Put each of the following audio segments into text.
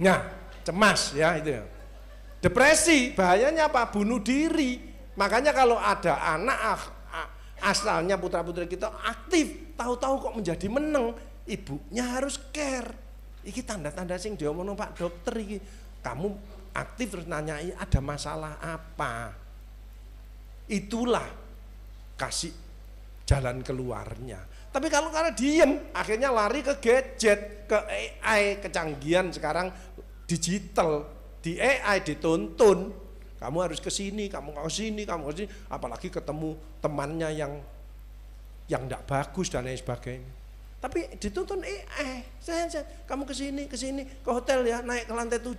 Nah, cemas ya itu ya. Depresi, bahayanya apa? Bunuh diri. Makanya kalau ada anak asalnya putra-putri kita aktif, tahu-tahu kok menjadi meneng, ibunya harus care. Iki tanda-tanda sing diomongno Pak Dokter iki. Kamu aktif terus nanyai ada masalah apa. Itulah kasih jalan keluarnya. Tapi kalau karena diem, akhirnya lari ke gadget, ke AI, kecanggihan sekarang digital, di AI dituntun. Kamu harus ke sini, kamu ke sini, kamu ke sini, apalagi ketemu temannya yang enggak bagus dan lain sebagainya. Tapi dituntun AI. Kamu ke sini, ke hotel ya, naik ke lantai 7,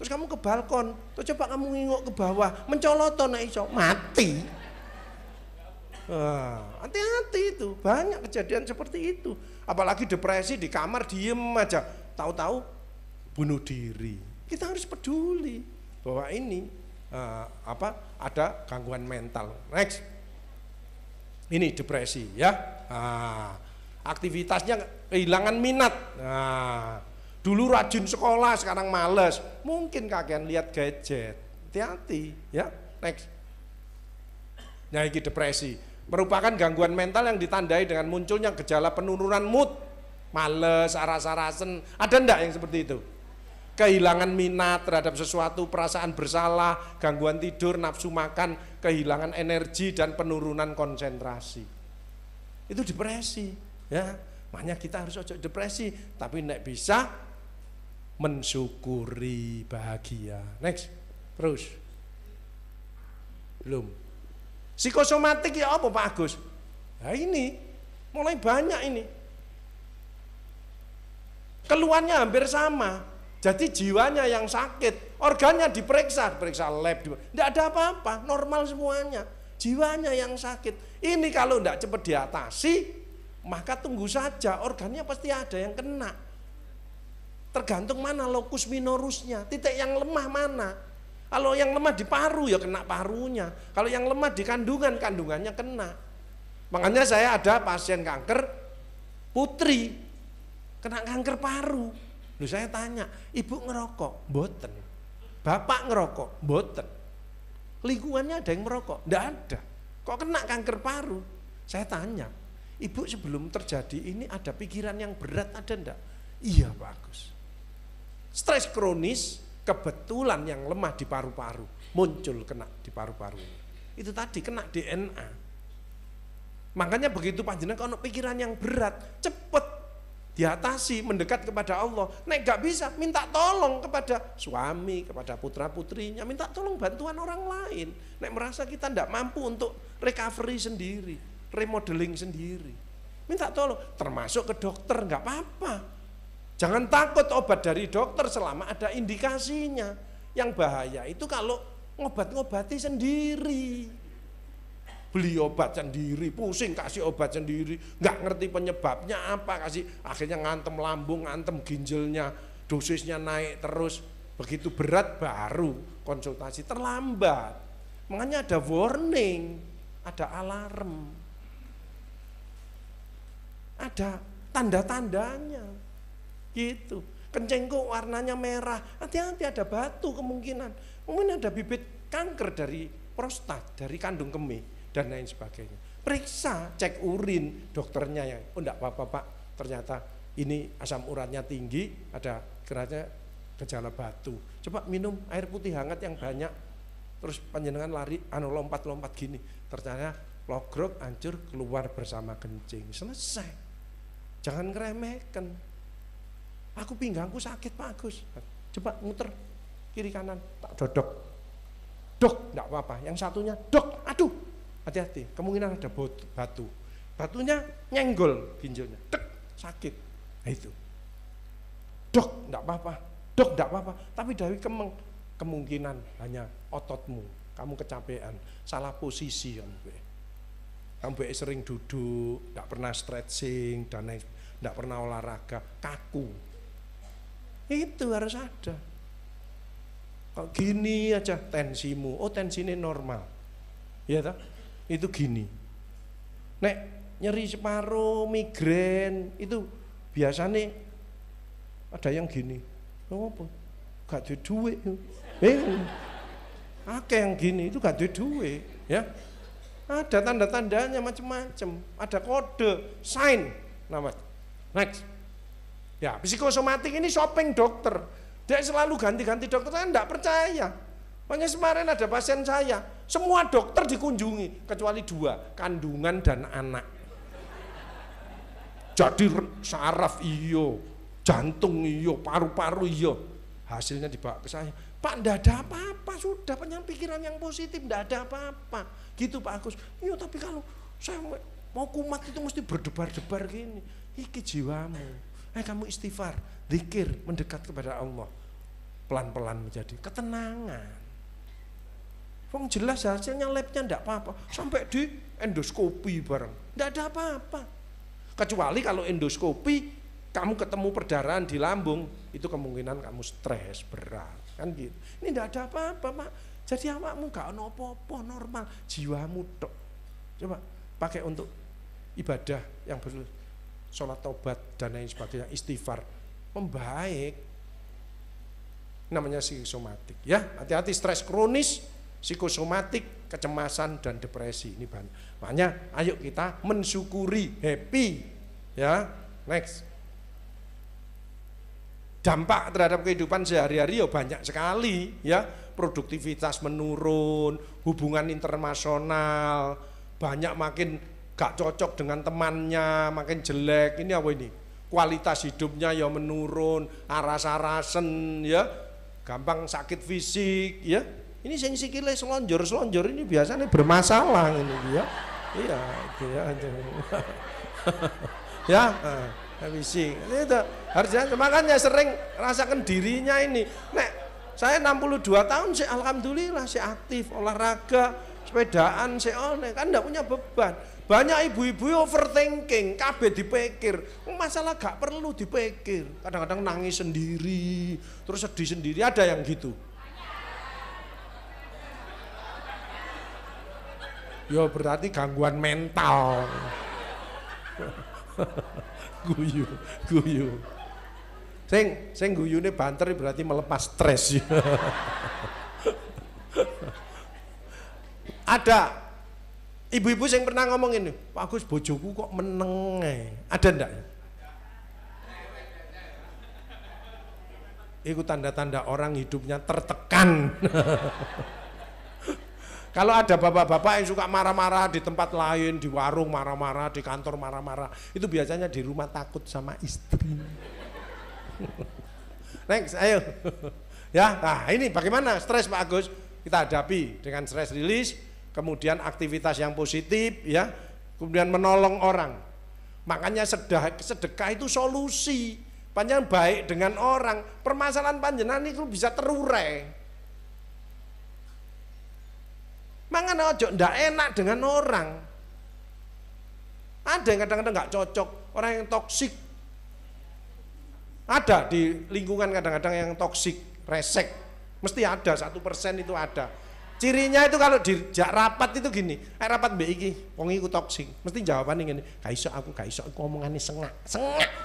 terus kamu ke balkon, terus coba kamu ngingok ke bawah, mencoloton naik iso, mati. Hati-hati itu, banyak kejadian seperti itu. Apalagi depresi di kamar diem aja, tahu-tahu bunuh diri. Kita harus peduli bahwa ini ada gangguan mental. Next, ini depresi ya. Aktivitasnya kehilangan minat. Dulu rajin sekolah, sekarang males. Mungkin kalian lihat gadget. Hati-hati ya. Next. Nah, ini depresi merupakan gangguan mental yang ditandai dengan munculnya gejala penurunan mood, males, aras-arasen. Ada enggak yang seperti itu? Kehilangan minat terhadap sesuatu, perasaan bersalah, gangguan tidur, nafsu makan, kehilangan energi dan penurunan konsentrasi. Itu depresi, ya. Makanya kita harus ojo depresi, tapi nek bisa mensyukuri bahagia. Next, terus. Belum. Psikosomatik ya apa Pak Agus? Nah ini mulai banyak ini. Keluhannya hampir sama. Jadi jiwanya yang sakit, organnya diperiksa lab, tidak ada apa-apa, normal semuanya. Jiwanya yang sakit. Ini kalau tidak cepat diatasi, maka tunggu saja, organnya pasti ada yang kena. Tergantung mana locus minorusnya, titik yang lemah mana. Kalau yang lemah di paru ya kena parunya. Kalau yang lemah di kandungan, kandungannya kena. Makanya saya ada pasien kanker putri, kena kanker paru. Loh saya tanya, ibu ngerokok? Mboten. Bapak ngerokok? Mboten. Lingkungannya ada yang merokok? Nggak ada. Kok kena kanker paru? Saya tanya, ibu sebelum terjadi ini ada pikiran yang berat ada enggak? Iya Pak Agus. Stres kronis, kebetulan yang lemah di paru-paru, muncul kena di paru-paru. Itu tadi kena DNA. Makanya begitu panjenengan kalau pikiran yang berat, cepet diatasi, mendekat kepada Allah. Nek gak bisa, minta tolong kepada suami, kepada putra-putrinya, minta tolong bantuan orang lain. Nek merasa kita tidak mampu untuk recovery sendiri, remodeling sendiri, minta tolong, termasuk ke dokter, nggak apa-apa. Jangan takut obat dari dokter selama ada indikasinya. Yang bahaya itu kalau ngobat-ngobati sendiri. Beli obat sendiri, pusing kasih obat sendiri, nggak ngerti penyebabnya apa, kasih akhirnya ngantem lambung, ngantem ginjalnya, dosisnya naik terus, begitu berat baru konsultasi, terlambat. Makanya ada warning, ada alarm, ada tanda-tandanya, gitu. Kencing kok warnanya merah, hati-hati ada batu kemungkinan, mungkin ada bibit kanker dari prostat, dari kandung kemih dan lain sebagainya. Periksa, cek urin dokternya yang, oh enggak apa-apa Pak, ternyata ini asam uratnya tinggi, ada kiranya gejala batu. Coba minum air putih hangat yang banyak, terus panjenengan lari, lompat-lompat gini, ternyata logrok hancur keluar bersama kencing, selesai. Jangan ngeremehkan. Aku pinggangku sakit Pak Agus, coba muter kiri kanan, tak dodok. Dok, enggak apa-apa. Yang satunya, dok, aduh, hati-hati, kemungkinan ada batu. Batunya nyenggol ginjalnya, dek, sakit. Nah itu. Dok, enggak apa-apa. Dok, enggak apa-apa. Tapi dari kemungkinan hanya ototmu, kamu kecapean, salah posisi kamu sering duduk, enggak pernah stretching dan enggak pernah olahraga, kaku. Itu harus ada. Kalau gini aja tensimu, oh tensinya normal. Ya toh? Itu gini. Nek nyeri separuh, migrain, itu biasanya ada yang gini. Oh, apa? gak duwe duit. Akeh yang gini itu gak duwe duit, ya. Ada tanda-tandanya macam-macam, ada kode, sign namanya. Next. Ya, psikosomatik ini shopping dokter. Dia selalu ganti-ganti dokter, saya enggak percaya. Makanya kemarin ada pasien saya, semua dokter dikunjungi kecuali 2, kandungan dan anak. Jadi saraf iyo, jantung iyo, paru-paru iyo. Hasilnya dibawa ke saya. Pak, enggak ada apa-apa, sudah punya pikiran yang positif, enggak ada apa-apa. Gitu Pak Agus. Iya, tapi kalau saya mau kumat itu mesti berdebar-debar gini. Iki jiwamu. Kamu istighfar, zikir, mendekat kepada Allah. Pelan-pelan menjadi ketenangan. Wong jelas hasilnya labnya enggak apa-apa. Sampai di endoskopi bareng. Enggak ada apa-apa. Kecuali kalau endoskopi kamu ketemu perdarahan di lambung, itu kemungkinan kamu stres berat, kan gitu. Ini enggak ada apa-apa, Pak. Jadi awakmu gak ono apa-apa, normal, jiwamu tok. Coba pakai untuk ibadah yang sholat taubat dan lain sebagainya, istighfar, membaik. Namanya psikosomatik, ya. Hati-hati stres kronis, psikosomatik, kecemasan dan depresi ini banyak. Makanya ayo kita mensyukuri, happy, ya. Next. Dampak terhadap kehidupan sehari-hari ya banyak sekali, ya. Produktivitas menurun, hubungan internasional banyak makin gak cocok dengan temannya, makin jelek. Ini apa ini? Kualitas hidupnya ya menurun, aras-arasen, ya. Gampang sakit fisik, ya. Ini sing sikile selonjor-selonjor ini biasanya bermasalah ini dia. Iya, itu ya. Ya, fisik. Itu harusnya makanya sering rasakan dirinya ini. Nek saya 62 tahun sih alhamdulillah sih aktif, olahraga, sepedaan sih kan enggak punya beban. Banyak ibu-ibu overthinking, kabeh dipikir. Masalah gak perlu dipikir. Kadang-kadang nangis sendiri, terus sedih sendiri, ada yang gitu. Yo berarti gangguan mental. Guyu. Sing guyune banter berarti melepas stres. Ada ibu-ibu yang pernah ngomong ini, Pak Agus bojoku kok meneng. Ada ndak? Itu tanda-tanda orang hidupnya tertekan. Kalau ada bapak-bapak yang suka marah-marah di tempat lain, di warung marah-marah, di kantor marah-marah, itu biasanya di rumah takut sama istri. Next, ayo. Ya, nah ini bagaimana stres Pak Agus? Kita hadapi dengan stress release, kemudian aktivitas yang positif, ya, kemudian menolong orang. Makanya sedekah itu solusi. Panjenengan baik dengan orang, permasalahan panjenengan itu bisa terurai. Makanya ojo ndak enak dengan orang. Ada yang kadang-kadang nggak cocok, orang yang toksik. Ada di lingkungan kadang-kadang yang toksik, resek. Mesti ada 1% itu ada. Cirinya itu kalau dijak rapat itu gini, rapat mbek iki, wong iku toksik. Mesti jawabannya gini, gak iso aku ngomongane sengak,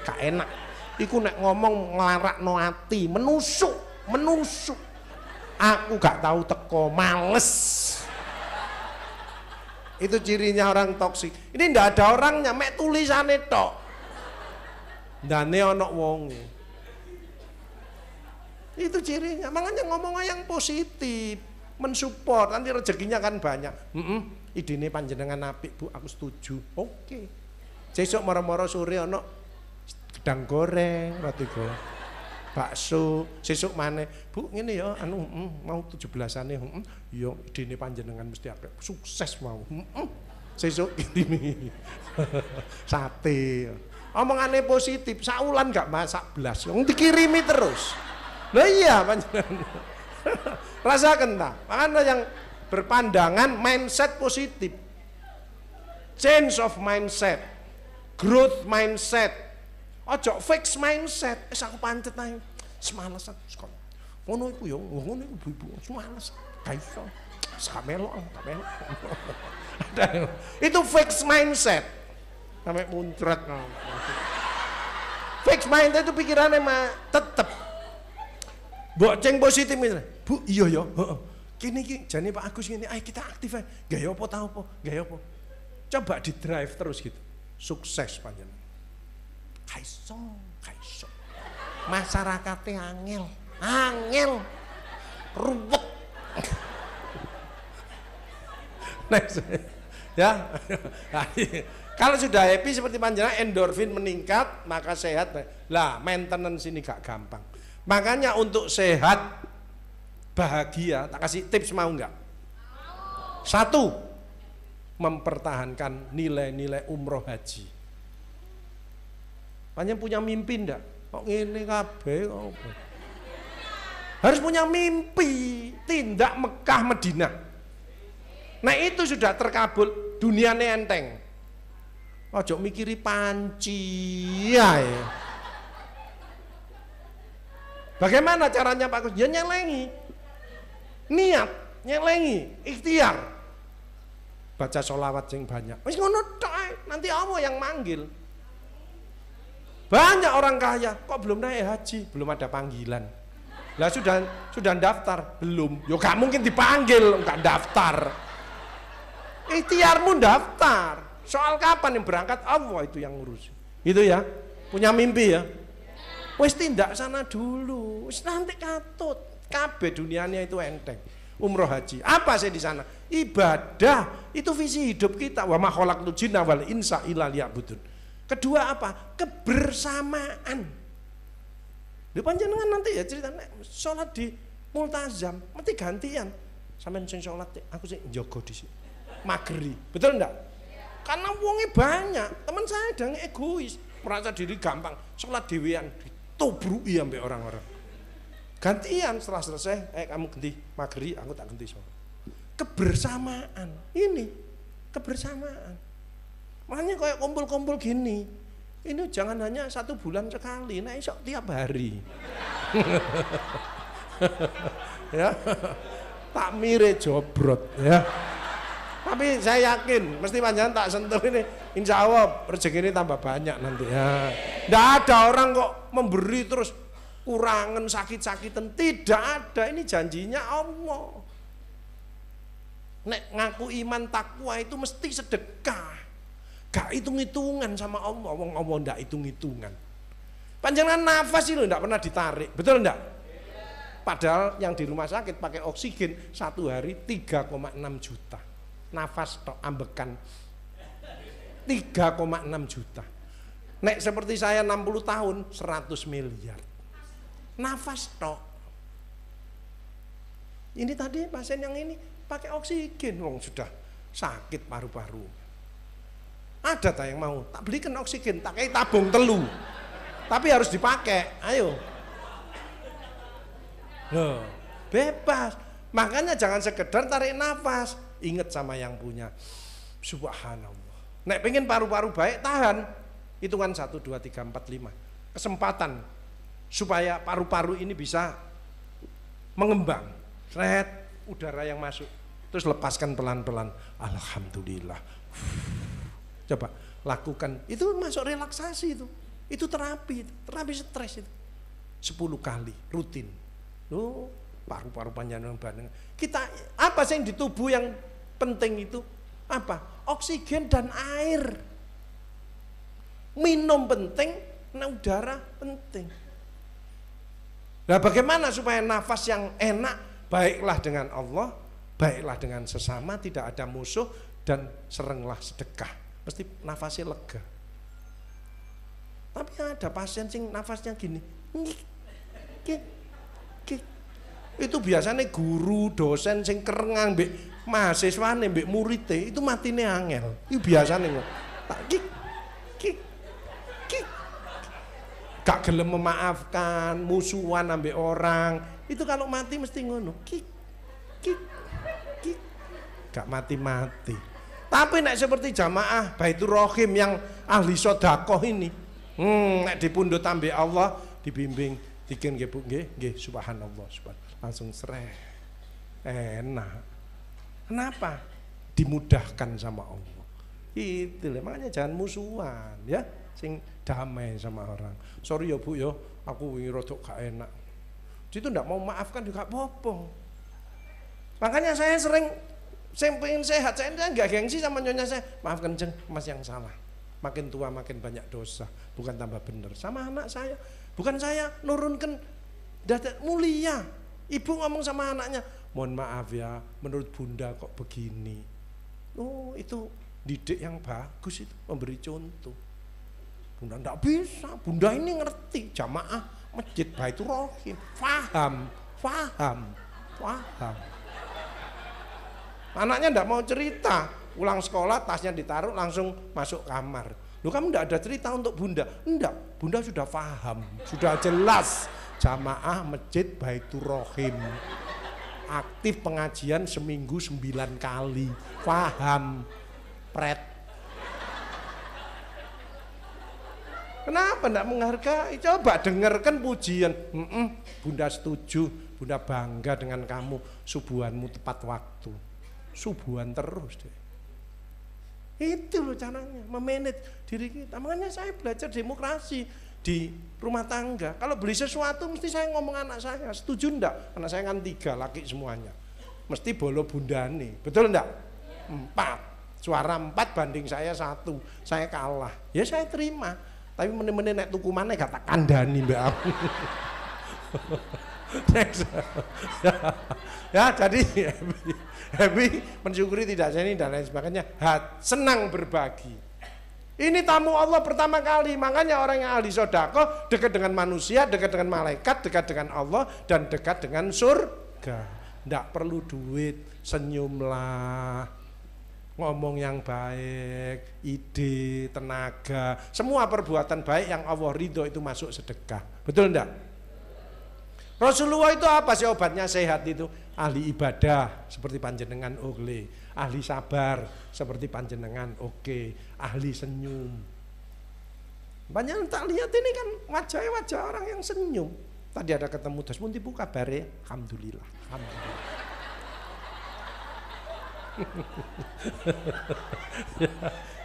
gak enak. Iku nek ngomong nglarakno ati, menusuk. Aku gak tahu teko, males. Itu cirinya orang toksik. Ini ndak ada orangnya, mek tulisane tok. Ndane ana wong. Itu cirinya. Makanya ngomong yang positif, mensupport, nanti rezekinya kan banyak. Idene panjenengan apik, Bu, aku setuju. Oke. Sesuk moro-moro sore ana gedang goreng, roti goreng. Bakso, sesuk maneh, Bu, ngene ya, mau 17-ane, ya idene panjenengan mesti apik, sukses mau. Sesuk kirimi sate. Omongane positif, saulan gak masak blas, wong dikirimi terus. Lah iya panjenengan. Rasakan ta? Makanya yang berpandangan mindset positif. Change of mindset. Growth mindset. Ojo fix mindset, aku pancet ae. Semales aku. Ngono iku ya, ngono iku ibu-ibu, semales. Ga iso. Sak melok. Itu fix mindset. Sampai muncrat. Fix mindset itu pikirannya mah tetep Mbok ceng positif ini. Bu, iya ya, heeh. Kini jane Pak Agus ngene, ayo kita aktif ae. Gaya apa ta apa? Gaya apa? Coba di drive terus gitu. Sukses panjenengan. Kaiso. Masyarakatnya angel. Ruwet. Next. Ya. Kalau sudah happy seperti panjenengan, endorfin meningkat, maka sehat. Lah, maintenance ini gak gampang. Makanya untuk sehat, bahagia, tak kasih tips mau enggak? 1, mempertahankan nilai-nilai umroh haji. Panjenengan punya mimpi enggak? Kok ngene kabeh kok. Harus punya mimpi, tindak Mekah Madinah. Nah itu sudah terkabul, dunianya enteng. Ojo mikiri panci ya. Bagaimana caranya Pak Gus? Ya nyelengi. Niat, nyelengi, ikhtiar. Baca sholawat yang banyak. Wis ngono tok, nanti Allah yang manggil. Banyak orang kaya, kok belum naik haji? Belum ada panggilan. Lah sudah daftar? Belum. Yo gak mungkin dipanggil, enggak daftar. Ikhtiarmu daftar. Soal kapan yang berangkat, Allah itu yang ngurus. Itu ya, punya mimpi ya. Wis tindak sana dulu, wis nanti katut. Kabeh dunianya itu enteng. Umroh haji. Apa sih di sana? Ibadah. Itu visi hidup kita. Wa ma khalaqtul jinna wal insa illa liya'budun. Kedua apa? Kebersamaan. Di panjenengan nanti ya ceritanya sholat di multazam, mesti gantian. Sampeyan sing sholat, aku sing njogo di sini. Mageri. Betul enggak? Karena wongnya banyak, teman saya ada yang egois, merasa diri gampang, sholat dewean, ditobruki sampai orang-orang. Gantian setelah selesai, kamu ganti mageri, aku tak ganti sholat. Kebersamaan, ini kebersamaan. Makanya kayak kumpul-kumpul gini, ini jangan hanya 1 bulan sekali, nah esok tiap hari. Ya, tak mire jobrot ya. Tapi saya yakin, mesti panjangan tak sentuh ini, insya Allah rezeki ini tambah banyak nanti ya. Tidak ada orang kok memberi terus kurangan sakit-sakitan, tidak ada. Ini janjinya Allah. Nek ngaku iman takwa itu mesti sedekah, gak hitung-hitungan sama Allah. Wong Allah ndak hitung-hitungan. Panjangan nafas itu ndak pernah ditarik, betul ndak? Padahal yang di rumah sakit pakai oksigen 1 hari 3,6 juta. Nafas tok ambekan 3,6 juta. Nek seperti saya 60 tahun 100 miliar. Nafas tok. Ini tadi pasien yang ini pakai oksigen, wong sudah sakit paru-paru. Ada tak yang mau? Tak belikan oksigen, tak kayak tabung telu. Tapi harus dipakai. Ayo. Loh, bebas. Makanya jangan sekedar tarik nafas. Ingat sama yang punya. Subhanallah. Nek pengen paru-paru baik, tahan. Hitungan 1, 2, 3, 4, 5. Kesempatan supaya paru-paru ini bisa mengembang. Sret, udara yang masuk. Terus lepaskan pelan-pelan. Alhamdulillah. Coba lakukan. Itu masuk relaksasi itu. Itu terapi stres itu. 10 kali rutin. Loh, paru-paru panjang bandeng. Kita apa sih yang di tubuh yang penting itu? Apa? Oksigen dan air. Minum penting, udara penting. Nah, bagaimana supaya nafas yang enak? Baiklah dengan Allah, baiklah dengan sesama, tidak ada musuh, dan serenglah sedekah. Mesti nafasnya lega. Tapi ada pasien sing nafasnya gini. Itu biasanya guru, dosen sing kerengang mbek mahasiswane mbek murite itu matine angel. Itu biasanya tak gak gelem memaafkan, musuhan ambek orang. Itu kalau mati mesti ngono. Gak mati-mati. Tapi nek seperti jamaah Baitur Rahim yang ahli sedekah ini, nek dipundhut ambek Allah, dibimbing, dikin nggih Bu, nggih, subhanallah, subhanallah. Langsung sereh, enak. Kenapa? Dimudahkan sama Allah. Itu makanya jangan musuhan ya, sing damai sama orang. Sorry ya Bu ya, aku wingi rodok gak enak. Itu enggak mau maafkan juga bopong. Makanya saya pengen sehat, saya enggak gengsi sama nyonya saya. Maafkan Jeng, Mas yang salah. Makin tua makin banyak dosa, bukan tambah bener. Sama anak saya, bukan saya nurunkan dada mulia. Ibu ngomong sama anaknya, mohon maaf ya, menurut Bunda kok begini. Oh, itu didik yang bagus itu, memberi contoh. Bunda enggak bisa, Bunda ini ngerti jamaah masjid Baitur Rahim, paham. Anaknya enggak mau cerita, pulang sekolah tasnya ditaruh langsung masuk kamar. Loh, kamu enggak ada cerita untuk Bunda? Enggak, Bunda sudah paham, sudah jelas jamaah masjid Baitur Rahim. Aktif pengajian seminggu 9 kali, paham, pret. Kenapa enggak menghargai? Coba dengarkan pujian. Bunda setuju, Bunda bangga dengan kamu, subuhanmu tepat waktu. Subuhan terus deh. Itu loh caranya, memanage diri kita. Makanya saya belajar demokrasi di rumah tangga. Kalau beli sesuatu mesti saya ngomong anak saya, setuju enggak? Anak saya kan 3 laki semuanya. Mesti bolo bundane, betul enggak? 4, suara 4 banding saya 1, saya kalah. Ya saya terima. Tapi meneh-meneh nek tuku maneh gak tak kandhani mbak aku. Ya jadi happy mensyukuri tidak seni dan lain sebagainya. Senang berbagi. Ini tamu Allah pertama kali. Makanya orang yang ahli sodako dekat dengan manusia, dekat dengan malaikat, dekat dengan Allah, dan dekat dengan surga. Tidak perlu duit, senyumlah, ngomong yang baik, ide, tenaga, semua perbuatan baik yang Allah ridho itu masuk sedekah. Betul enggak? Rasulullah itu apa sih obatnya sehat itu? Ahli ibadah seperti panjenengan oke, ahli sabar seperti panjenengan oke, ahli senyum. Banyak tak lihat ini kan wajah-wajah orang yang senyum. Tadi ada ketemu das pun tipu kabare, alhamdulillah, alhamdulillah.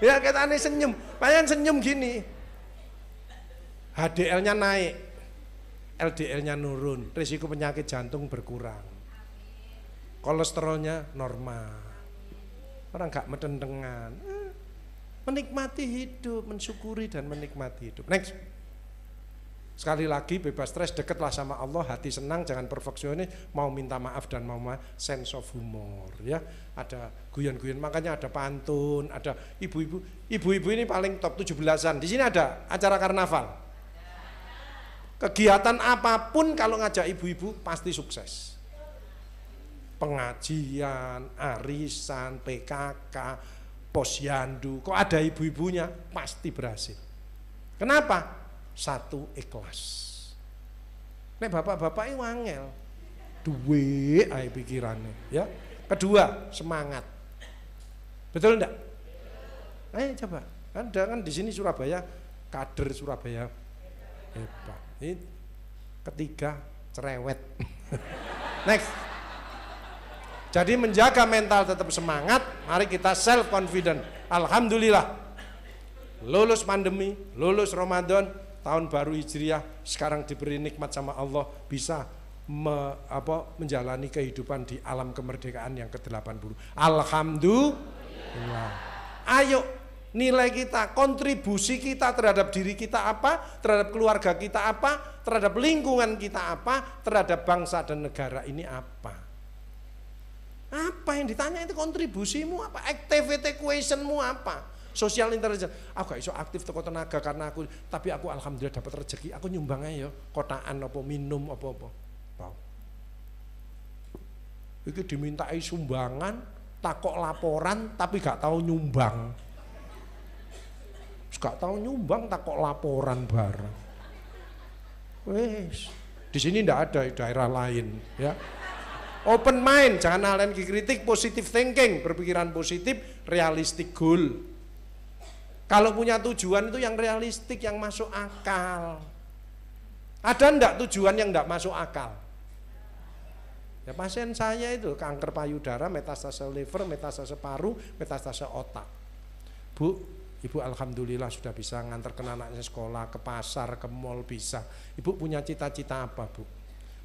Ya kita aneh senyum, bayang senyum gini, HDL-nya naik, LDL-nya nurun, risiko penyakit jantung berkurang, kolesterolnya normal, orang gak medendengan, menikmati hidup, mensyukuri dan menikmati hidup. Next. Sekali lagi bebas stres, dekatlah sama Allah, hati senang, jangan perfeksionis, mau minta maaf dan mau sense of humor ya. Ada guyon-guyon, makanya ada pantun, ada ibu-ibu. Ibu-ibu ini paling top 17-an. Di sini ada acara karnaval. Kegiatan apapun kalau ngajak ibu-ibu pasti sukses. Pengajian, arisan, PKK, posyandu, kok ada ibu-ibunya pasti berhasil. Kenapa? 1, ikhlas. Nek bapak-bapak ini wangel, duwe ae pikirannya ya. Kedua, semangat. Betul enggak? Coba. Kan di sini Surabaya, kader Surabaya hebat. Ini ketiga, cerewet. Next. Jadi menjaga mental tetap semangat, mari kita self confident. Alhamdulillah. Lulus pandemi, lulus Ramadan, tahun baru Hijriah, sekarang diberi nikmat sama Allah, bisa menjalani kehidupan di alam kemerdekaan yang ke-80. Alhamdulillah. Ayo, nilai kita, kontribusi kita terhadap diri kita apa, terhadap keluarga kita apa, terhadap lingkungan kita apa, terhadap bangsa dan negara ini apa. Apa yang ditanya itu kontribusimu apa, activity questionmu apa. Social intelligence, aku gak iso aktif teko tenaga karena aku, tapi aku alhamdulillah dapat rezeki, aku nyumbang aja kotaan apa minum apa-apa. Wow. Iki dimintai sumbangan, takok laporan tapi gak tahu nyumbang. Gak tahu nyumbang takok laporan bareng. Wes, di sini ndak ada di daerah lain ya. Open mind, jangan halen kritik, positive thinking, berpikiran positif, realistic goal. Kalau punya tujuan itu yang realistik, yang masuk akal. Ada enggak tujuan yang enggak masuk akal? Ya pasien saya itu kanker payudara, metastase liver, metastase paru, metastase otak. Bu, Ibu alhamdulillah sudah bisa ngantarkan anaknya sekolah, ke pasar, ke mall bisa. Ibu punya cita-cita apa, Bu?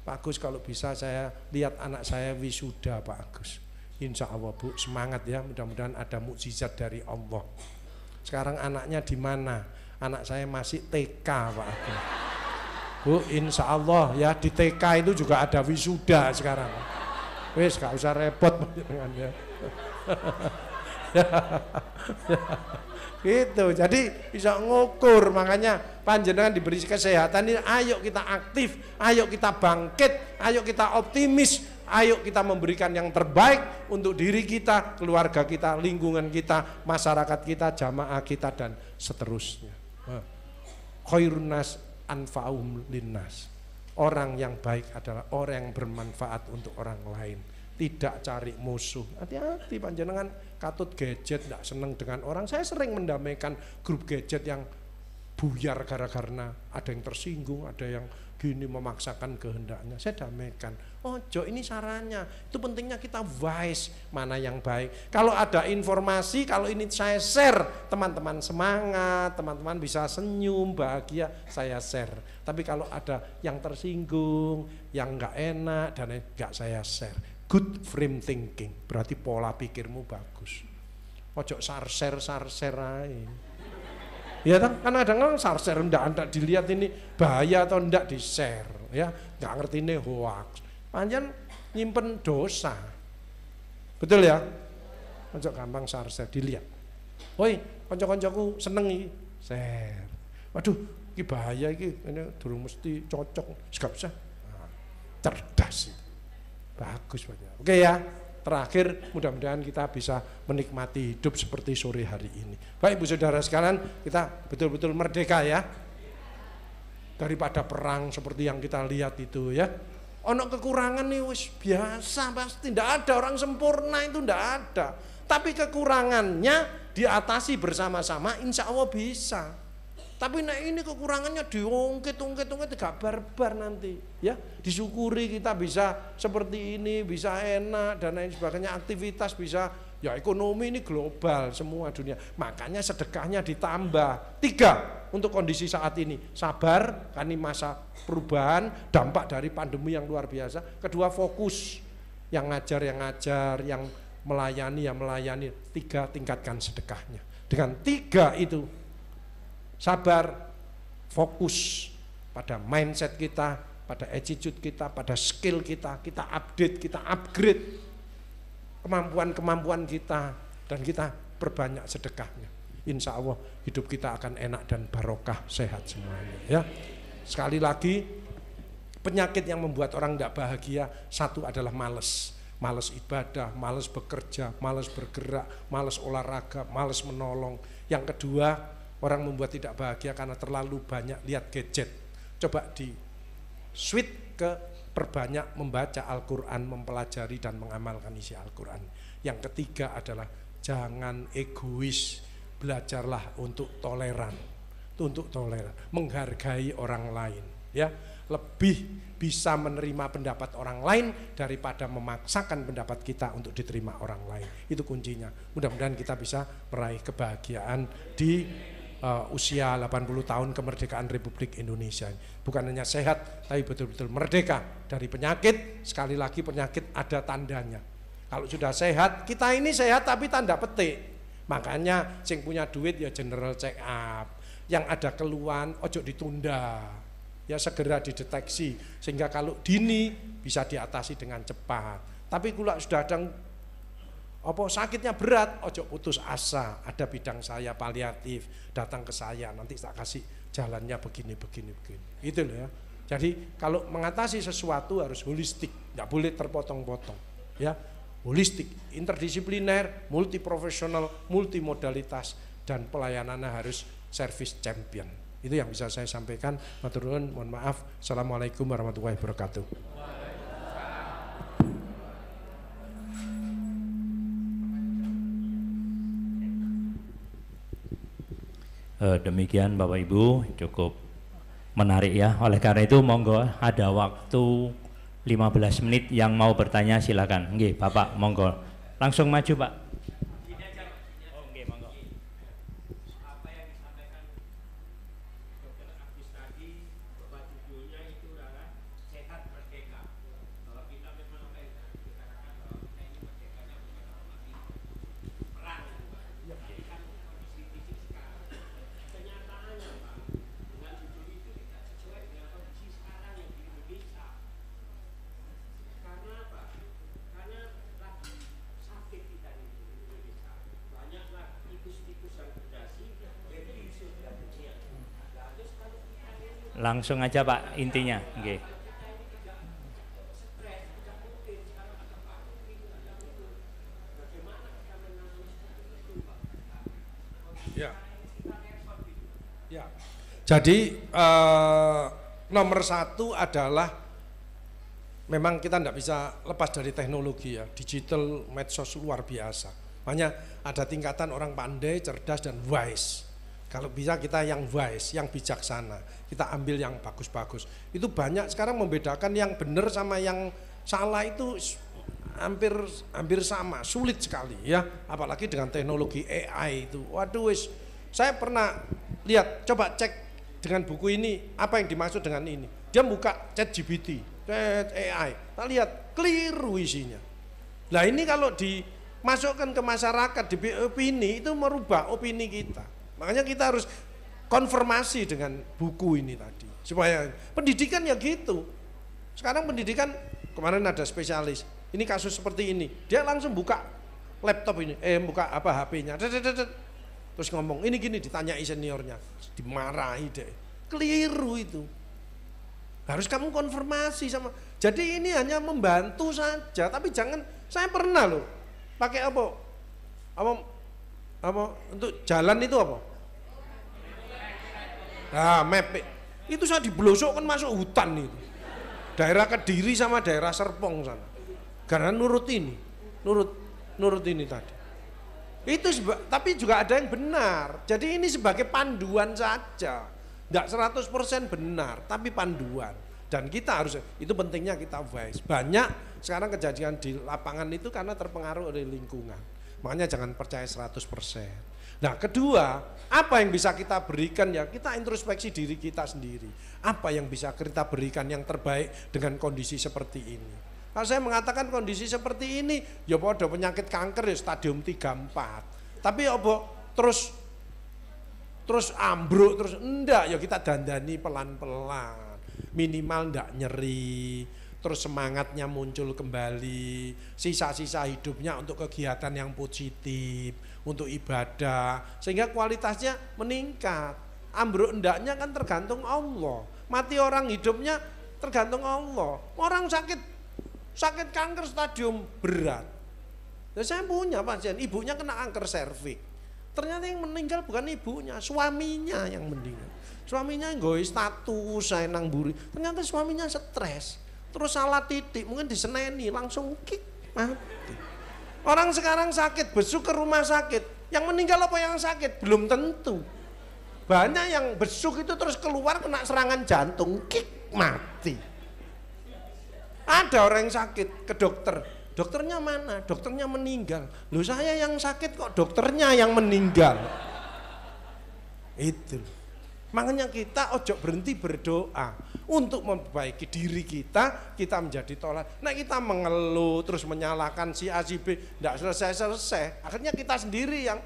Pak Agus kalau bisa saya lihat anak saya wisuda Pak Agus. Insya Allah Bu, semangat ya, mudah-mudahan ada mukjizat dari Allah. Sekarang anaknya di mana? Anak saya masih TK Pak Agus. Bu, insya Allah ya di TK itu juga ada wisuda sekarang. Wes gak usah repot dengan ya. Gitu, jadi bisa ngukur. Makanya panjenengan diberi kesehatan ini, ayo kita aktif, ayo kita bangkit, ayo kita optimis, ayo kita memberikan yang terbaik untuk diri kita, keluarga kita, lingkungan kita, masyarakat kita, jamaah kita, dan seterusnya. Khairun nas anfa'uhum linnas. Orang yang baik adalah orang yang bermanfaat untuk orang lain, tidak cari musuh. Hati-hati panjenengan katut gadget, tidak senang dengan orang. Saya sering mendamaikan grup gadget yang buyar gara-gara ada yang tersinggung, ada yang gini memaksakan kehendaknya. Saya damaikan. Ojo, ini sarannya. Itu pentingnya kita wise mana yang baik. Kalau ada informasi, kalau ini saya share, teman-teman semangat, teman-teman bisa senyum, bahagia, saya share. Tapi kalau ada yang tersinggung, yang enggak enak dan enggak saya share. Good frame thinking, berarti pola pikirmu bagus. Ojo sarser aja. Ya kan kadang-kadang sarser ndak dilihat ini bahaya atau ndak di share, ya nggak ngerti ini hoax. Panjang nyimpen dosa, betul ya? Ojo gampang sarser dilihat. Woi, konco-koncoku seneng iki share. Waduh, iki bahaya iki, ini durung mesti cocok, gak usah. Nah, cerdas. Bagus banyak. Oke ya, terakhir mudah-mudahan kita bisa menikmati hidup seperti sore hari ini. Baik Ibu Saudara sekalian, kita betul-betul merdeka ya. Daripada perang seperti yang kita lihat itu ya. Ono kekurangan nih wis biasa pasti, tidak ada orang sempurna itu, tidak ada. Tapi kekurangannya diatasi bersama-sama, insya Allah bisa. Tapi nah ini kekurangannya diungkit gak barbar nanti ya. Disyukuri kita bisa seperti ini, bisa enak dan lain sebagainya, aktivitas bisa, ya ekonomi ini global semua dunia. Makanya sedekahnya ditambah. 3 untuk kondisi saat ini, sabar, kan ini masa perubahan, dampak dari pandemi yang luar biasa. Kedua fokus, yang ngajar, yang melayani, 3 tingkatkan sedekahnya. Dengan 3 itu, sabar, fokus pada mindset kita, pada attitude kita, pada skill kita update, kita upgrade kemampuan-kemampuan kita, dan kita perbanyak sedekahnya. Insya Allah hidup kita akan enak dan barokah, sehat semuanya ya. Sekali lagi, penyakit yang membuat orang tidak bahagia, 1 adalah malas ibadah, malas bekerja, malas bergerak, malas olahraga, malas menolong. Yang kedua, orang membuat tidak bahagia karena terlalu banyak lihat gadget. Coba di switch ke perbanyak membaca Al-Quran, mempelajari dan mengamalkan isi Al-Quran. Yang ketiga adalah jangan egois, belajarlah untuk toleran, menghargai orang lain ya. Lebih bisa menerima pendapat orang lain daripada memaksakan pendapat kita untuk diterima orang lain. Itu kuncinya. Mudah-mudahan kita bisa meraih kebahagiaan di usia 80 tahun kemerdekaan Republik Indonesia. Bukan hanya sehat, tapi betul-betul merdeka dari penyakit. Sekali lagi, penyakit ada tandanya. Kalau sudah sehat, kita ini sehat tapi tanda petik. Makanya sing punya duit ya general check up. Yang ada keluhan ojo ditunda, ya segera dideteksi, sehingga kalau dini bisa diatasi dengan cepat. Tapi kalau sudah ada sakitnya berat, ojo putus asa. Ada bidang saya paliatif, datang ke saya, nanti tak kasih jalannya begini. Gitu loh ya. Jadi kalau mengatasi sesuatu harus holistik, nggak boleh terpotong-potong. Ya, holistik, interdisipliner, multiprofesional, multimodalitas, dan pelayanannya harus service champion. Itu yang bisa saya sampaikan. Matur nuwun, mohon maaf. Assalamualaikum warahmatullahi wabarakatuh. Demikian Bapak Ibu, cukup menarik ya. Oleh karena itu monggo, ada waktu 15 menit yang mau bertanya silakan. Nggih, Bapak monggo. Langsung maju, Pak. Oh, nggih, monggo. Apa yang disampaikan Dr. Agus tadi, bahwa judulnya itu adalah sehat merdeka. Langsung aja Pak intinya. Nggih. Ya. Ya. Jadi nomor satu adalah memang kita tidak bisa lepas dari teknologi ya, digital, medsos luar biasa. Makanya ada tingkatan orang pandai, cerdas dan wise. Kalau bisa kita yang wise, yang bijaksana, kita ambil yang bagus-bagus. Itu banyak sekarang membedakan yang benar sama yang salah itu hampir sama, sulit sekali ya. Apalagi dengan teknologi AI itu. Waduh wis, saya pernah lihat, coba cek dengan buku ini apa yang dimaksud dengan ini. Dia buka ChatGPT, Chat AI, kita lihat keliru isinya. Nah ini kalau dimasukkan ke masyarakat di opini itu merubah opini kita. Makanya kita harus konfirmasi dengan buku ini tadi. Supaya pendidikan ya gitu. Sekarang pendidikan kemarin ada spesialis. Ini kasus seperti ini. Dia langsung buka laptop ini, buka apa HP-nya. Terus ngomong, ini gini ditanyai seniornya. Dimarahi deh. Keliru itu. Harus kamu konfirmasi sama. Jadi ini hanya membantu saja, tapi jangan. Saya pernah loh pakai apa untuk jalan itu apa? Nah, map itu saya diblosokkan masuk hutan itu. Daerah Kediri sama daerah Serpong sana. Karena nurut ini tadi. Itu tapi juga ada yang benar. Jadi ini sebagai panduan saja. Tidak 100% benar, tapi panduan. Dan kita harus, itu pentingnya kita wise. Banyak sekarang kejadian di lapangan itu karena terpengaruh oleh lingkungan. Makanya jangan percaya 100%. Nah kedua, apa yang bisa kita berikan ya kita introspeksi diri kita sendiri. Apa yang bisa kita berikan yang terbaik dengan kondisi seperti ini. Kalau saya mengatakan kondisi seperti ini, ya pada penyakit kanker ya stadium 3-4. Tapi apa terus ambruk terus enggak ya kita dandani pelan-pelan. Minimal enggak nyeri, terus semangatnya muncul kembali, sisa-sisa hidupnya untuk kegiatan yang positif, untuk ibadah, sehingga kualitasnya meningkat. Ambruk endaknya kan tergantung Allah, mati orang hidupnya tergantung Allah. Orang sakit kanker stadium berat. Dan saya punya pasien, ibunya kena kanker serviks. Ternyata yang meninggal bukan ibunya, suaminya yang meninggal. Suaminya nggoy status saya nang buri. Ternyata suaminya stres. Terus salah titik, mungkin diseneni langsung kick mati. Orang sekarang sakit besuk ke rumah sakit, yang meninggal apa yang sakit belum tentu. Banyak yang besuk itu terus keluar kena serangan jantung, kick mati. Ada orang yang sakit ke dokter, dokternya mana? Dokternya meninggal. Loh saya yang sakit kok dokternya yang meninggal. Itu. Makanya kita ojo berhenti berdoa untuk memperbaiki diri kita menjadi toleran. Nah kita mengeluh terus menyalahkan si A si B, tidak selesai. Akhirnya kita sendiri yang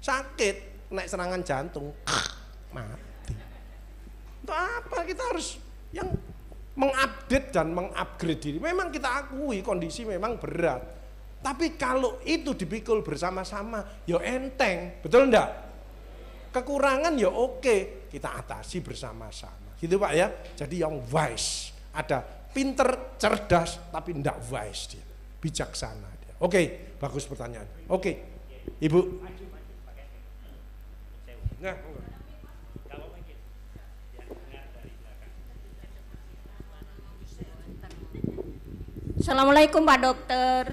sakit, naik serangan jantung, mati. Untuk apa kita harus yang mengupdate dan mengupgrade diri? Memang kita akui kondisi memang berat. Tapi kalau itu dipikul bersama-sama, ya enteng, betul enggak? Kekurangan ya oke, kita atasi bersama-sama. Gitu Pak ya. Jadi yang wise, ada pinter, cerdas, tapi enggak wise dia. Bijaksana dia. Oke, bagus pertanyaan. Oke, Ibu. Nah, Assalamualaikum Pak Dokter.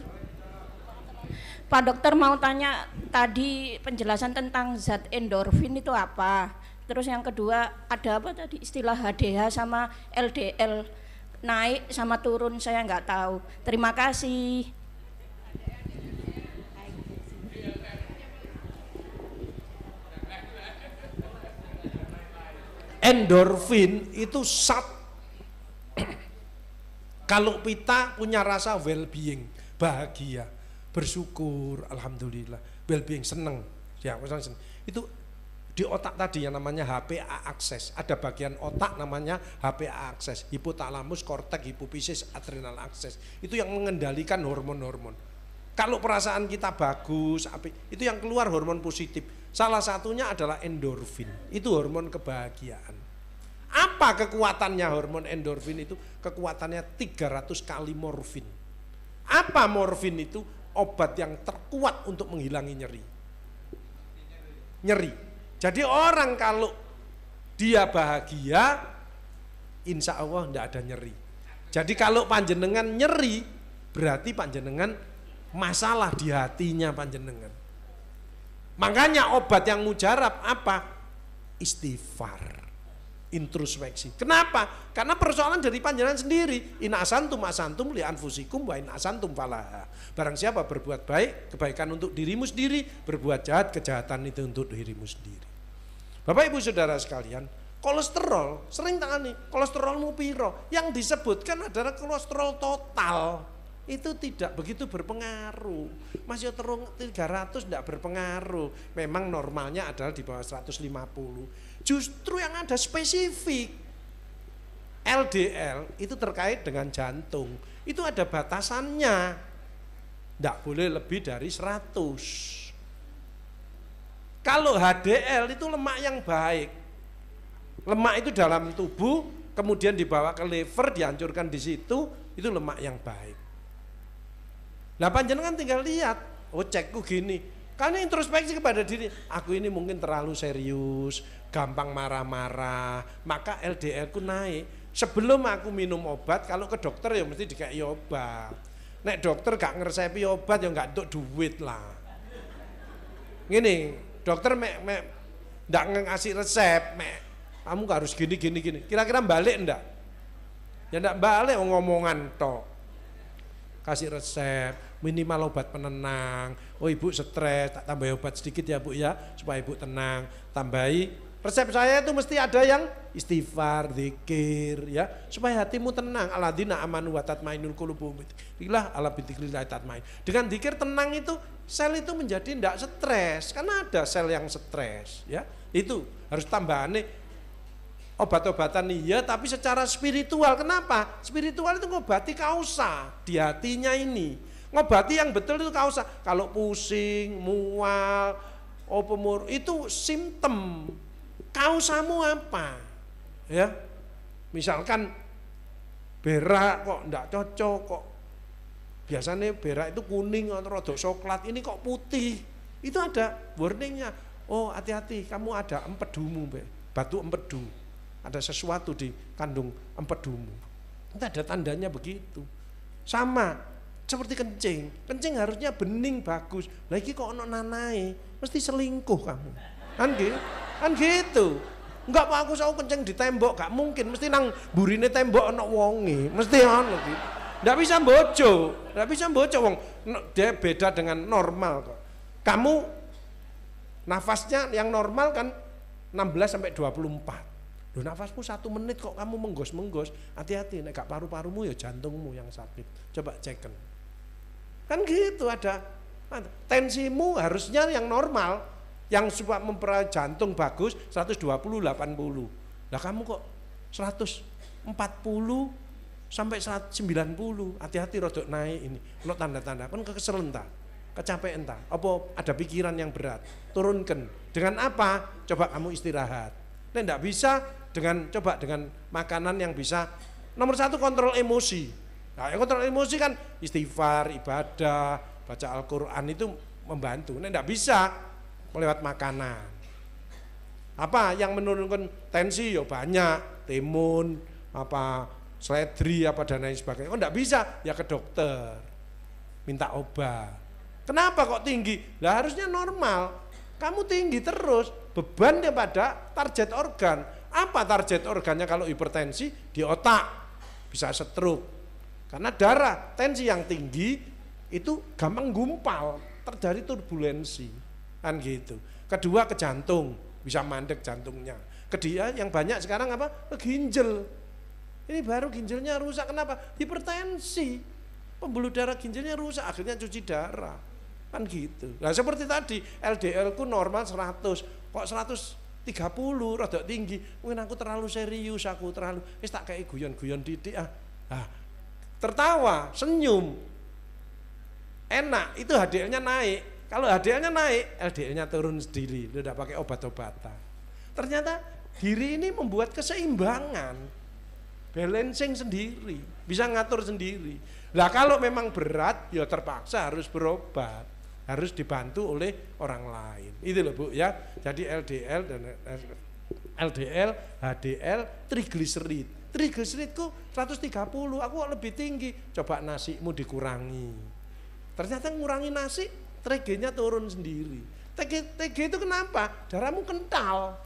Pak Dokter mau tanya tadi penjelasan tentang zat endorfin itu apa? Terus yang kedua ada apa tadi istilah HDH sama LDL naik sama turun saya nggak tahu. Terima kasih. Endorfin itu kalau kita punya rasa well-being, bahagia, bersyukur, alhamdulillah, well-being, seneng, ya, seneng. Itu di otak tadi yang namanya HPA akses, ada bagian otak namanya HPA akses, hipotalamus, korteks, hipofisis, adrenal akses, itu yang mengendalikan hormon-hormon. Kalau perasaan kita bagus, itu yang keluar hormon positif. Salah satunya adalah endorfin, itu hormon kebahagiaan. Apa kekuatannya hormon endorfin itu? Kekuatannya 300 kali morfin. Apa morfin itu? Obat yang terkuat untuk menghilangi nyeri. Nyeri. Jadi orang kalau dia bahagia, insya Allah tidak ada nyeri. Jadi kalau panjenengan nyeri, berarti panjenengan masalah di hatinya panjenengan. Makanya obat yang mujarab apa? Istighfar, introspeksi. Kenapa? Karena persoalan dari panjenengan sendiri. In asantum asantum li anfusikum wa in asantum falaha. Barang siapa berbuat baik, kebaikan untuk dirimu sendiri, berbuat jahat, kejahatan itu untuk dirimu sendiri. Bapak Ibu Saudara sekalian, kolesterol sering tangani, kolesterolmu piro? Yang disebutkan adalah kolesterol total. Itu tidak begitu berpengaruh. Masih terung 300 tidak berpengaruh. Memang normalnya adalah di bawah 150. Justru yang ada spesifik LDL itu terkait dengan jantung. Itu ada batasannya. Tidak boleh lebih dari 100. Kalau HDL itu lemak yang baik. Lemak itu dalam tubuh, kemudian dibawa ke liver, dihancurkan di situ, itu lemak yang baik. Nah panjenengan tinggal lihat, oh cekku gini, karena introspeksi kepada diri, aku ini mungkin terlalu serius, gampang marah-marah, maka LDL ku naik. Sebelum aku minum obat, kalau ke dokter ya mesti dikasih obat. Nek dokter gak ngeresepi obat ya gak untuk duit lah. Gini, dokter gak ngasih resep, kamu harus gini. Kira-kira balik enggak? Ya enggak balik, ngomongan tok. Kasih resep, minimal obat penenang. Oh ibu stres, tak tambahi obat sedikit ya bu ya, supaya ibu tenang. Tambahi, resep saya itu mesti ada yang istighfar, zikir ya, supaya hatimu tenang. Alladzina amanu wa tatmainul qulubuhum bidzikrillah ala bidzikrillah tatmain. Dengan zikir tenang itu, sel itu menjadi tidak stres, karena ada sel yang stres ya. Itu harus tambahannya obat-obatan iya, tapi secara spiritual. Kenapa? Spiritual itu ngobati kausa di hatinya ini. Ngobati yang betul itu kausa. Kalau pusing, mual, opemur, itu simptom. Kausamu apa? Ya, misalkan berak kok enggak cocok kok. Biasanya berak itu kuning atau rodok coklat, ini kok putih. Itu ada warningnya. Oh hati-hati, kamu ada empedumu, batu empedu. Ada sesuatu di kandung empedumu. Itu ada tandanya begitu. Sama seperti kencing. Kencing harusnya bening bagus. Lagi kok ono nanai, mesti selingkuh kamu. Kan gitu. Enggak Pak, aku sau kencing di tembok, gak mungkin. Mesti nang burine tembok ono wonge. Mesti ono gitu. Enggak bisa bojo wong. Dia beda dengan normal kok. Kamu nafasnya yang normal kan 16 sampai 24. Loh nafasmu 1 menit kok kamu menggos-menggos, hati-hati, nek gak paru-parumu ya jantungmu yang sakit. Coba ceken. Kan gitu ada. Tensimu harusnya yang normal, yang supaya memperoleh jantung bagus 120-80. Lah kamu kok 140 sampai 190, hati-hati rodok naik ini. Lo tanda-tanda, kan keselen ta, kecapean ta, apa ada pikiran yang berat, turunkan. Dengan apa? Coba kamu istirahat. Nah, enggak bisa dengan makanan yang bisa. Nomor 1 kontrol emosi. Nah, kontrol emosi kan istighfar, ibadah, baca Al-Quran itu membantu. Nah, enggak bisa lewat makanan. Apa yang menurunkan tensi? Ya banyak, timun, apa seledri, apa dan lain sebagainya. Oh enggak bisa, ya ke dokter, minta obat. Kenapa kok tinggi? Lah harusnya normal. Kamu tinggi terus, bebannya pada target organ. Apa target organnya kalau hipertensi? Di otak, bisa stroke. Karena darah, tensi yang tinggi itu gampang gumpal, terjadi turbulensi. Kan gitu. Kedua ke jantung, bisa mandek jantungnya. Kedua yang banyak sekarang apa? Ke ginjal. Ini baru ginjalnya rusak, kenapa? Hipertensi. Pembuluh darah ginjalnya rusak, akhirnya cuci darah. Kan gitu. Nah seperti tadi, LDL ku normal 100, kok 130 rada tinggi. Mungkin aku terlalu serius, aku terlalu tak kayak guyon-guyon didik ah. Nah, tertawa, senyum. Enak, itu HDL-nya naik. Kalau HDL-nya naik, LDL-nya turun sendiri, udah pakai obat-obatan. Ternyata Diri ini membuat keseimbangan, balancing sendiri, bisa ngatur sendiri. Lah kalau memang berat, ya terpaksa harus berobat, harus dibantu oleh orang lain. Itu loh Bu ya. Jadi LDL dan LDL, HDL, trigliserid. Trigliseridku 130, aku lebih tinggi. Coba nasimu dikurangi. Ternyata ngurangi nasi, TG-nya turun sendiri. TG itu kenapa? Darahmu kental.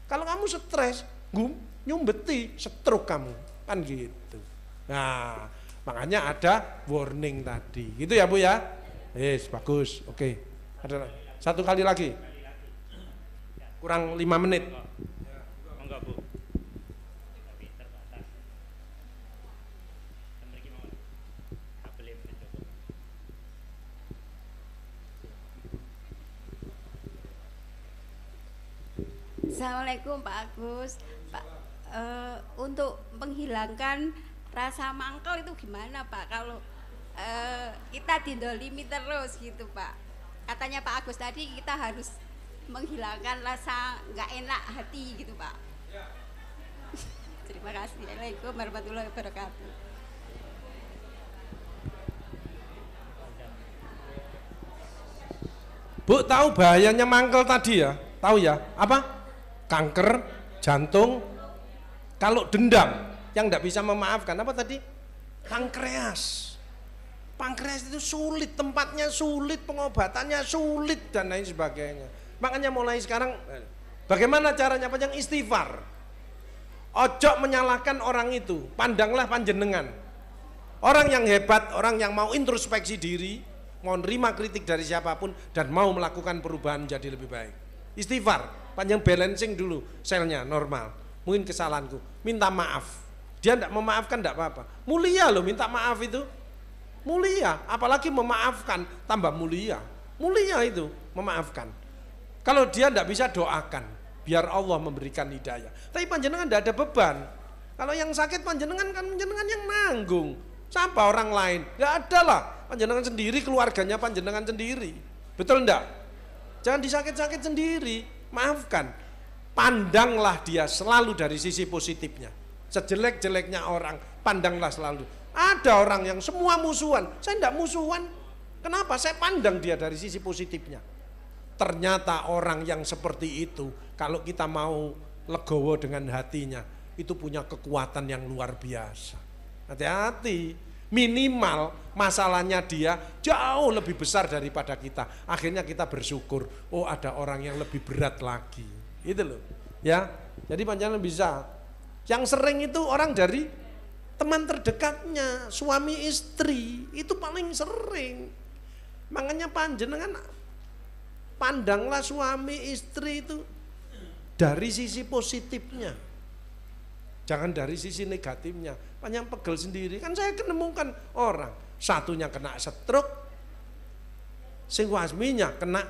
Kalau kamu stres, nyumbeti, stroke kamu. Kan gitu. Nah, makanya ada warning tadi. Gitu ya Bu ya? Yes, bagus. Oke. Ada satu kali lagi. Kurang 5 menit. Enggak Bu. Assalamualaikum Pak Agus. Pak, untuk menghilangkan rasa mangkel itu gimana Pak? Kalau kita didolimi terus gitu Pak. Katanya Pak Agus tadi kita harus menghilangkan rasa nggak enak hati gitu Pak. Terima kasih. Assalamualaikum warahmatullahi wabarakatuh. Bu tahu bahayanya mangkel tadi ya? Tahu ya? Apa? Kanker, jantung, kalau dendam yang tidak bisa memaafkan apa tadi? Pankreas. Pankreas itu sulit, tempatnya sulit, pengobatannya sulit dan lain sebagainya. Makanya mulai sekarang bagaimana caranya? Panjang istighfar. Ojo menyalahkan orang itu, pandanglah panjenengan. Orang yang hebat, orang yang mau introspeksi diri, mau nerima kritik dari siapapun dan mau melakukan perubahan jadi lebih baik. Istighfar. Panjang balancing dulu selnya normal, mungkin kesalahanku, minta maaf. Dia tidak memaafkan tidak apa-apa, mulia loh minta maaf itu, mulia. Apalagi memaafkan tambah mulia, mulia itu memaafkan. Kalau dia tidak bisa doakan biar Allah memberikan hidayah. Tapi panjenengan tidak ada beban. Kalau yang sakit panjenengan kan panjenengan yang nanggung. Siapa orang lain? Tidak ada lah, panjenengan sendiri, keluarganya panjenengan sendiri. Betul enggak? Jangan disakit-sakit sendiri. Maafkan, pandanglah dia selalu dari sisi positifnya. Sejelek-jeleknya orang, pandanglah selalu. Ada orang yang semua musuhan, saya tidak musuhan. Kenapa? Saya pandang dia dari sisi positifnya. Ternyata orang yang seperti itu, kalau kita mau legowo dengan hatinya, itu punya kekuatan yang luar biasa. Hati-hati, minimal masalahnya dia jauh lebih besar daripada kita. Akhirnya kita bersyukur, oh ada orang yang lebih berat lagi. Itu loh. Ya. Jadi panjenengan bisa. Yang sering itu orang dari teman terdekatnya, suami istri, itu paling sering. Makanya panjenengan pandanglah suami istri itu dari sisi positifnya. Jangan dari sisi negatifnya. Panjang pegel sendiri. Kan saya menemukan orang, satunya kena stroke, sing wasminya kena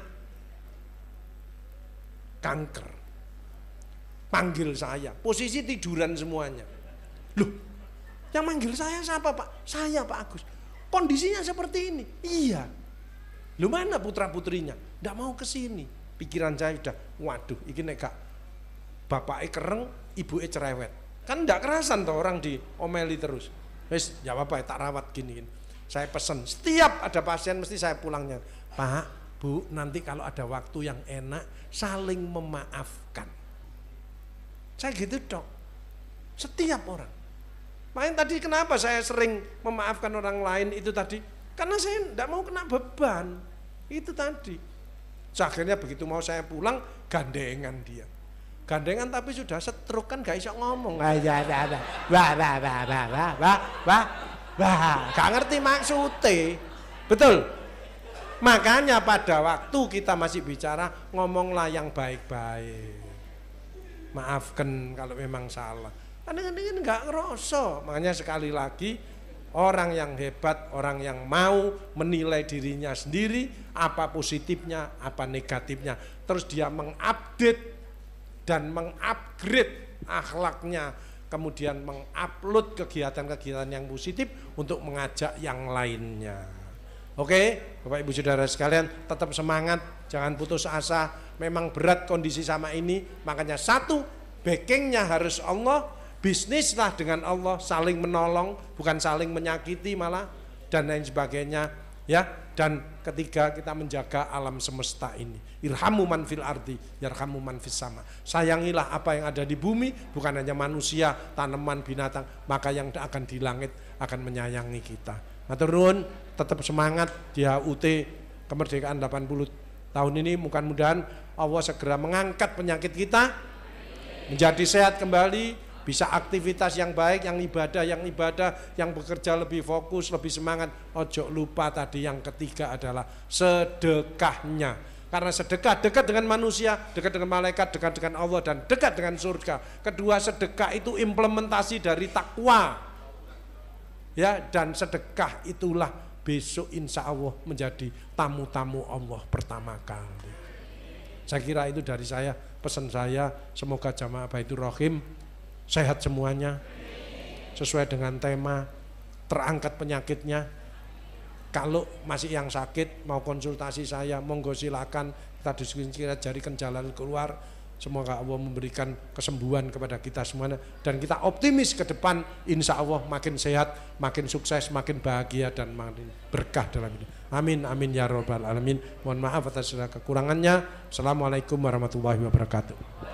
kanker. Panggil saya, posisi tiduran semuanya. Loh, yang manggil saya siapa Pak? Saya Pak Agus. Kondisinya seperti ini. Iya. Loh mana putra-putrinya? Nggak mau ke sini. Pikiran saya udah, waduh, iki nek gak bapaknya kereng, ibunya cerewet. Kan enggak kerasan tuh orang diomeli terus. Wis, ya apa tak rawat gini. Saya pesen, setiap ada pasien mesti saya pulangnya. Pak, Bu, nanti kalau ada waktu yang enak saling memaafkan. Saya gitu dok. Setiap orang. Makanya tadi kenapa saya sering memaafkan orang lain itu tadi? Karena saya enggak mau kena beban. Itu tadi. Akhirnya begitu mau saya pulang, gandengan dia. Gandengan tapi sudah stroke kan gak bisa ngomong. Gak ngerti maksudnya. Betul. Makanya pada waktu kita masih bicara, ngomonglah yang baik-baik. Maafkan kalau memang salah. Kadang-kadang gak ngerasa. Makanya sekali lagi, orang yang hebat, orang yang mau menilai dirinya sendiri, apa positifnya, apa negatifnya. Terus dia mengupdate dan mengupgrade akhlaknya, kemudian mengupload kegiatan-kegiatan yang positif untuk mengajak yang lainnya. Oke, Bapak Ibu Saudara sekalian, tetap semangat, jangan putus asa. Memang berat kondisi sama ini, makanya satu, backingnya harus Allah, bisnislah dengan Allah, saling menolong, bukan saling menyakiti malah, dan lain sebagainya, ya. Dan ketiga, kita menjaga alam semesta ini. Irhamu man fil ardi, yarhamu man fis sama. Sayangilah apa yang ada di bumi, bukan hanya manusia, tanaman, binatang, maka yang akan di langit akan menyayangi kita. Matur nuwun, tetap semangat di HUT kemerdekaan 80 tahun ini. Mudah-mudahan Allah segera mengangkat penyakit kita, menjadi sehat kembali, bisa aktivitas yang baik, yang ibadah, yang bekerja lebih fokus, lebih semangat. Ojo lupa tadi yang ketiga adalah sedekahnya. Karena sedekah dekat dengan manusia, dekat dengan malaikat, dekat dengan Allah, dan dekat dengan surga. Kedua, sedekah itu implementasi dari takwa. Ya, dan sedekah itulah besok insya Allah menjadi tamu-tamu Allah pertama kali. Saya kira itu dari saya, pesan saya, semoga jamaah Baitur Rahim sehat semuanya, sesuai dengan tema, terangkat penyakitnya. Kalau masih yang sakit mau konsultasi saya, monggo silakan, kita diskusi, carikan jalan keluar. Semoga Allah memberikan kesembuhan kepada kita semuanya, dan kita optimis ke depan, insya Allah makin sehat, makin sukses, makin bahagia, dan makin berkah dalam hidup. Amin, amin ya rabbal alamin. Mohon maaf atas segala kekurangannya. Assalamualaikum warahmatullahi wabarakatuh.